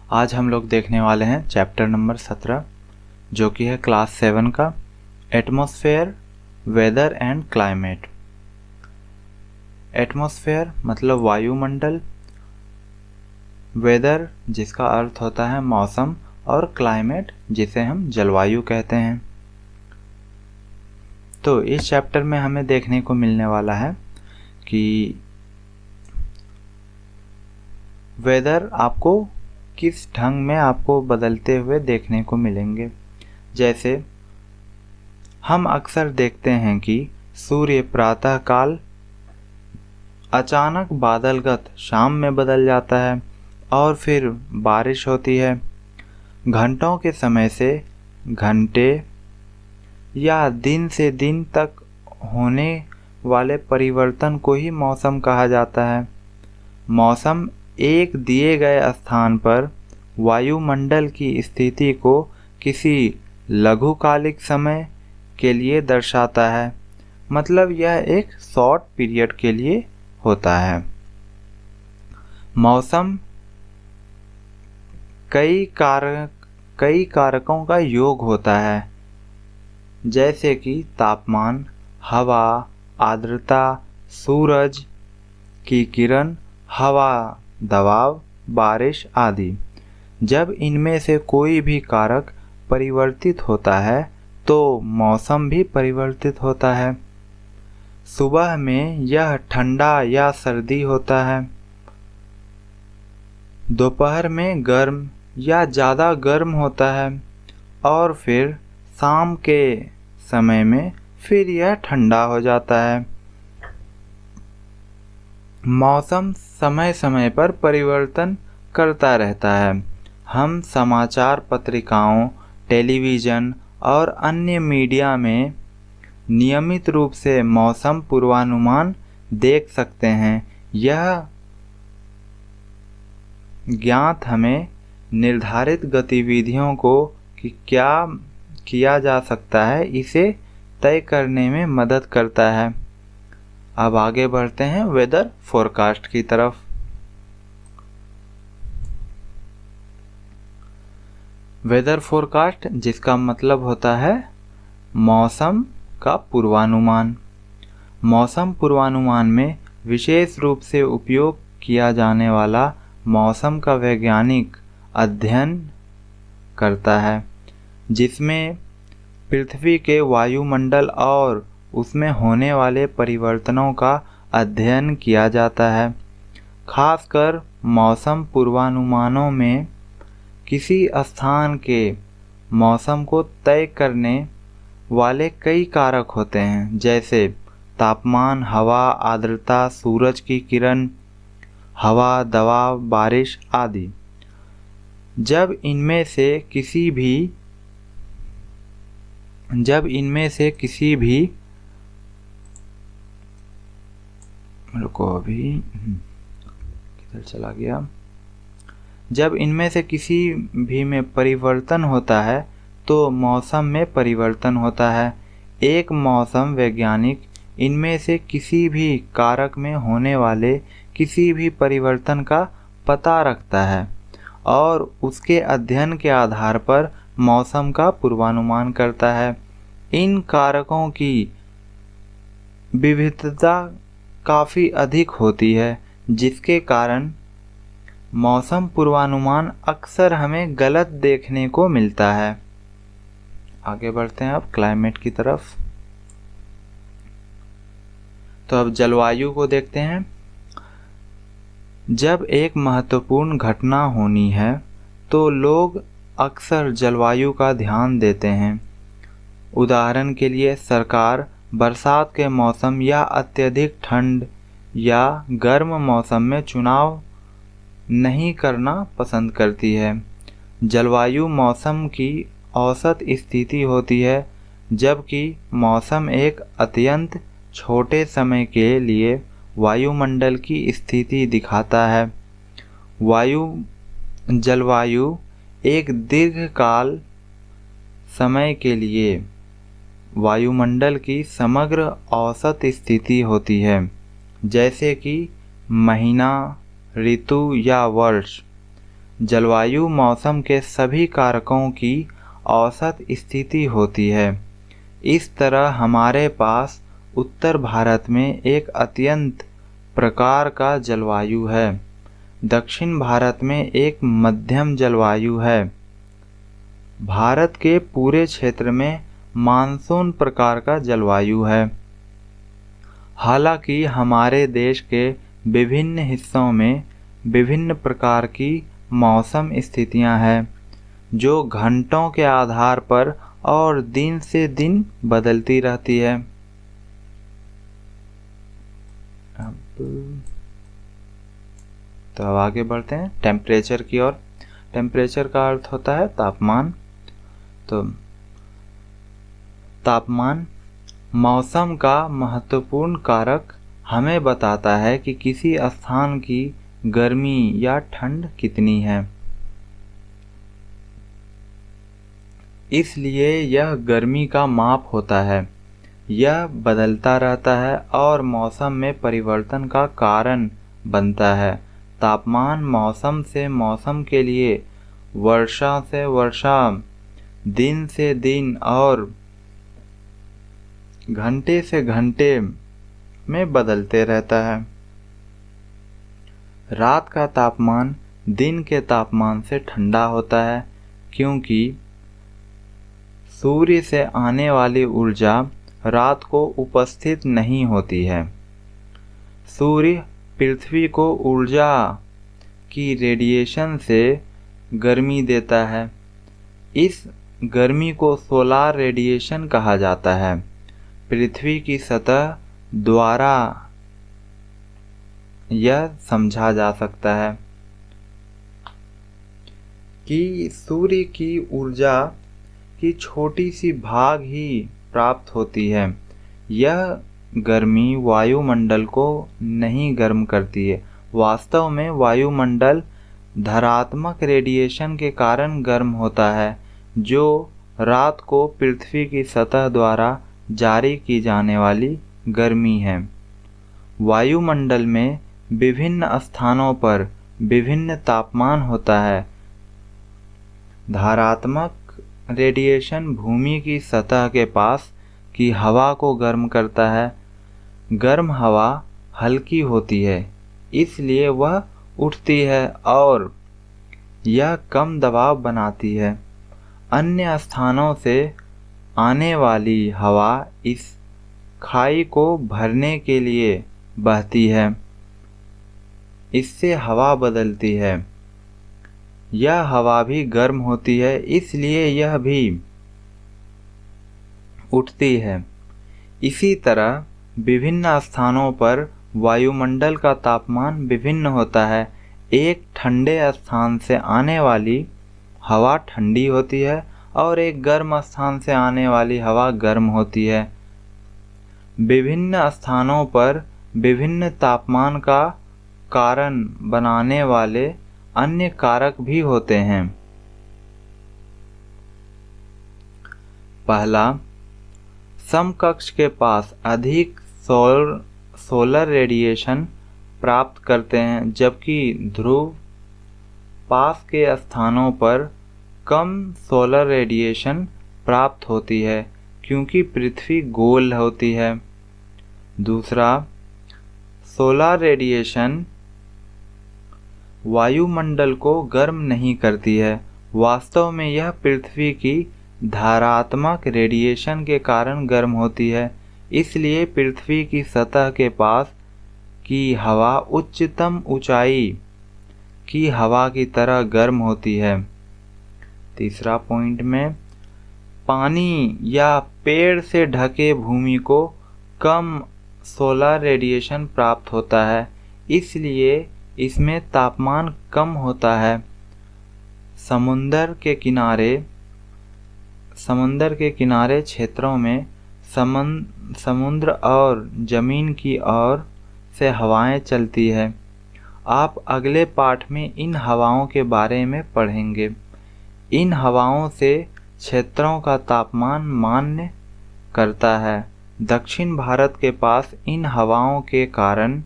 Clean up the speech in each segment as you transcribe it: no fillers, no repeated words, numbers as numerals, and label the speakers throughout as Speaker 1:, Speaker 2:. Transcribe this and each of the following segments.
Speaker 1: आज हम लोग देखने वाले हैं चैप्टर नंबर 17 जो कि है क्लास 7 का atmosphere, weather and climate. Atmosphere मतलब वायुमंडल, वेदर जिसका अर्थ होता है मौसम और क्लाइमेट जिसे हम जलवायु कहते हैं। तो इस चैप्टर में हमें देखने को मिलने वाला है कि वेदर आपको किस ढंग में आपको बदलते हुए देखने को मिलेंगे। जैसे हम अक्सर देखते हैं कि सूर्य प्रातःकाल अचानक बादलगत शाम में बदल जाता है और फिर बारिश होती है। घंटों के समय से घंटे या दिन से दिन तक होने वाले परिवर्तन को ही मौसम कहा जाता है। मौसम एक दिए गए स्थान पर वायुमंडल की स्थिति को किसी लघुकालिक समय के लिए दर्शाता है, मतलब यह एक शॉर्ट पीरियड के लिए होता है। मौसम कई कारकों का योग होता है, जैसे कि तापमान, हवा, आर्द्रता, सूरज की किरण, हवा दबाव, बारिश आदि। जब इनमें से कोई भी कारक परिवर्तित होता है तो मौसम भी परिवर्तित होता है। सुबह में यह ठंडा या सर्दी होता है, दोपहर में गर्म या ज़्यादा गर्म होता है और फिर शाम के समय में फिर यह ठंडा हो जाता है। मौसम समय समय पर परिवर्तन करता रहता है। हम समाचार पत्रिकाओं, टेलीविज़न और अन्य मीडिया में नियमित रूप से मौसम पूर्वानुमान देख सकते हैं। यह ज्ञात हमें निर्धारित गतिविधियों को कि क्या किया जा सकता है इसे तय करने में मदद करता है। अब आगे बढ़ते हैं वेदर फोरकास्ट की तरफ। वेदर फोरकास्ट जिसका मतलब होता है मौसम का पूर्वानुमान। मौसम पूर्वानुमान में विशेष रूप से उपयोग किया जाने वाला मौसम का वैज्ञानिक अध्ययन करता है, जिसमें पृथ्वी के वायुमंडल और उसमें होने वाले परिवर्तनों का अध्ययन किया जाता है। खासकर मौसम पूर्वानुमानों में किसी स्थान के मौसम को तय करने वाले कई कारक होते हैं, जैसे तापमान, हवा, आर्द्रता, सूरज की किरण, हवा दबाव, बारिश आदि। जब इनमें से किसी भी रुको अभी किधर चला गया। जब इनमें से किसी भी में परिवर्तन होता है तो मौसम में परिवर्तन होता है। एक मौसम वैज्ञानिक इनमें से किसी भी कारक में होने वाले किसी भी परिवर्तन का पता रखता है और उसके अध्ययन के आधार पर मौसम का पूर्वानुमान करता है। इन कारकों की विविधता काफ़ी अधिक होती है, जिसके कारण मौसम पूर्वानुमान अक्सर हमें गलत देखने को मिलता है। आगे बढ़ते हैं अब क्लाइमेट की तरफ। तो अब जलवायु को देखते हैं। जब एक महत्वपूर्ण घटना होनी है तो लोग अक्सर जलवायु का ध्यान देते हैं। उदाहरण के लिए सरकार बरसात के मौसम या अत्यधिक ठंड या गर्म मौसम में चुनाव नहीं करना पसंद करती है। जलवायु मौसम की औसत स्थिति होती है, जबकि मौसम एक अत्यंत छोटे समय के लिए वायुमंडल की स्थिति दिखाता है। जलवायु एक दीर्घकाल समय के लिए वायुमंडल की समग्र औसत स्थिति होती है, जैसे कि महीना, ऋतु या वर्ष। जलवायु मौसम के सभी कारकों की औसत स्थिति होती है। इस तरह हमारे पास उत्तर भारत में एक अत्यंत प्रकार का जलवायु है, दक्षिण भारत में एक मध्यम जलवायु है। भारत के पूरे क्षेत्र में मानसून प्रकार का जलवायु है। हालांकि हमारे देश के विभिन्न हिस्सों में विभिन्न प्रकार की मौसम स्थितियां हैं, जो घंटों के आधार पर और दिन से दिन बदलती रहती है। अब आगे बढ़ते हैं टेम्परेचर की ओर। टेम्परेचर का अर्थ होता है तापमान। तो तापमान मौसम का महत्वपूर्ण कारक हमें बताता है कि किसी स्थान की गर्मी या ठंड कितनी है। इसलिए यह गर्मी का माप होता है। यह बदलता रहता है और मौसम में परिवर्तन का कारण बनता है। तापमान मौसम से मौसम के लिए वर्षा से वर्षा, दिन से दिन और घंटे से घंटे में बदलते रहता है। रात का तापमान दिन के तापमान से ठंडा होता है, क्योंकि सूर्य से आने वाली ऊर्जा रात को उपस्थित नहीं होती है। सूर्य पृथ्वी को ऊर्जा की रेडिएशन से गर्मी देता है। इस गर्मी को सोलार रेडिएशन कहा जाता है। पृथ्वी की सतह द्वारा यह समझा जा सकता है कि सूर्य की ऊर्जा की छोटी सी भाग ही प्राप्त होती है। यह गर्मी वायुमंडल को नहीं गर्म करती है। वास्तव में वायुमंडल धनात्मक रेडिएशन के कारण गर्म होता है, जो रात को पृथ्वी की सतह द्वारा जारी की जाने वाली गर्मी है। वायुमंडल में विभिन्न स्थानों पर विभिन्न तापमान होता है। धारात्मक रेडिएशन भूमि की सतह के पास की हवा को गर्म करता है। गर्म हवा हल्की होती है, इसलिए वह उठती है और यह कम दबाव बनाती है। अन्य स्थानों से आने वाली हवा इस खाई को भरने के लिए बहती है। इससे हवा बदलती है। यह हवा भी गर्म होती है, इसलिए यह भी उठती है। इसी तरह विभिन्न स्थानों पर वायुमंडल का तापमान विभिन्न होता है। एक ठंडे स्थान से आने वाली हवा ठंडी होती है और एक गर्म स्थान से आने वाली हवा गर्म होती है। विभिन्न स्थानों पर विभिन्न तापमान का कारण बनाने वाले अन्य कारक भी होते हैं। पहला, समकक्ष के पास अधिक सोलर रेडिएशन प्राप्त करते हैं, जबकि ध्रुव पास के स्थानों पर कम सोलर रेडिएशन प्राप्त होती है, क्योंकि पृथ्वी गोल होती है। दूसरा, सोलर रेडिएशन वायुमंडल को गर्म नहीं करती है। वास्तव में यह पृथ्वी की धारात्मक रेडिएशन के कारण गर्म होती है। इसलिए पृथ्वी की सतह के पास की हवा उच्चतम ऊंचाई की हवा की तरह गर्म होती है। तीसरा पॉइंट में, पानी या पेड़ से ढके भूमि को कम सोलर रेडिएशन प्राप्त होता है, इसलिए इसमें तापमान कम होता है। समुंदर के किनारे क्षेत्रों में समुद्र और जमीन की ओर से हवाएं चलती है। आप अगले पाठ में इन हवाओं के बारे में पढ़ेंगे। इन हवाओं से क्षेत्रों का तापमान मान्य करता है। दक्षिण भारत के पास इन हवाओं के कारण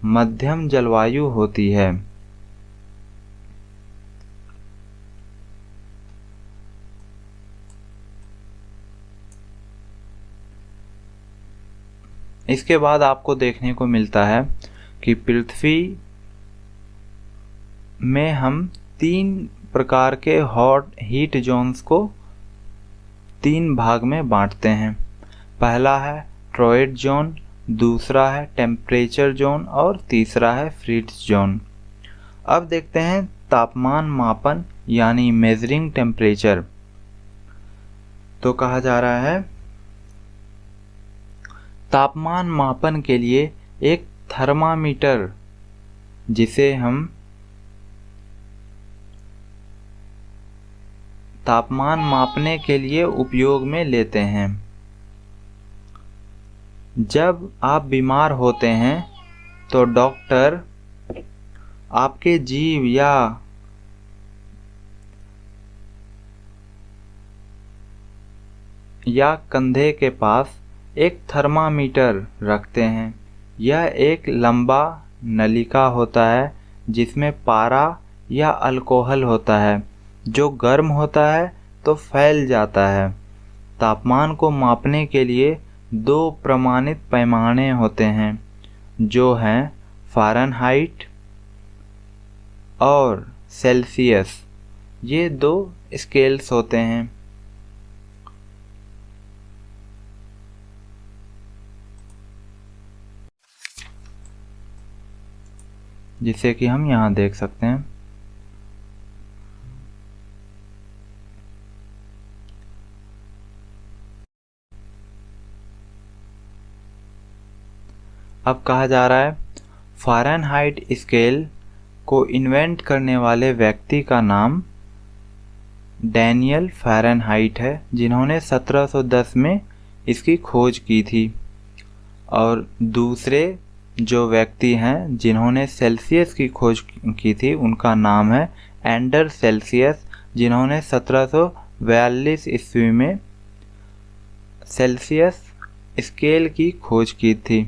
Speaker 1: मध्यम जलवायु होती है। इसके बाद आपको देखने को मिलता है कि पृथ्वी में हम 3 प्रकार के हॉट हीट जोन्स को 3 भाग में बांटते हैं। पहला है टॉरॉइड जोन, दूसरा है टेम्परेचर जोन और तीसरा है फ्रीज जोन। अब देखते हैं तापमान मापन यानी मेजरिंग टेम्परेचर। तो कहा जा रहा है तापमान मापन के लिए एक थर्मामीटर, जिसे हम तापमान मापने के लिए उपयोग में लेते हैं। जब आप बीमार होते हैं तो डॉक्टर आपके जीभ या कंधे के पास एक थर्मामीटर रखते हैं। यह एक लंबा नलिका होता है जिसमें पारा या अल्कोहल होता है, जो गर्म होता है तो फैल जाता है। तापमान को मापने के लिए 2 प्रमाणित पैमाने होते हैं, जो हैं फ़ारेनहाइट और सेल्सियस। ये 2 स्केल्स होते हैं। जिसे कि हम यहाँ देख सकते हैं। अब कहा जा रहा है फ़ारेनहाइट स्केल को इन्वेंट करने वाले व्यक्ति का नाम डैनियल फ़ारेनहाइट है, जिन्होंने 1710 में इसकी खोज की थी। और दूसरे जो व्यक्ति हैं जिन्होंने सेल्सियस की खोज की थी, उनका नाम है एंडर सेल्सियस, जिन्होंने 1742 ईस्वी में सेल्सियस स्केल की खोज की थी।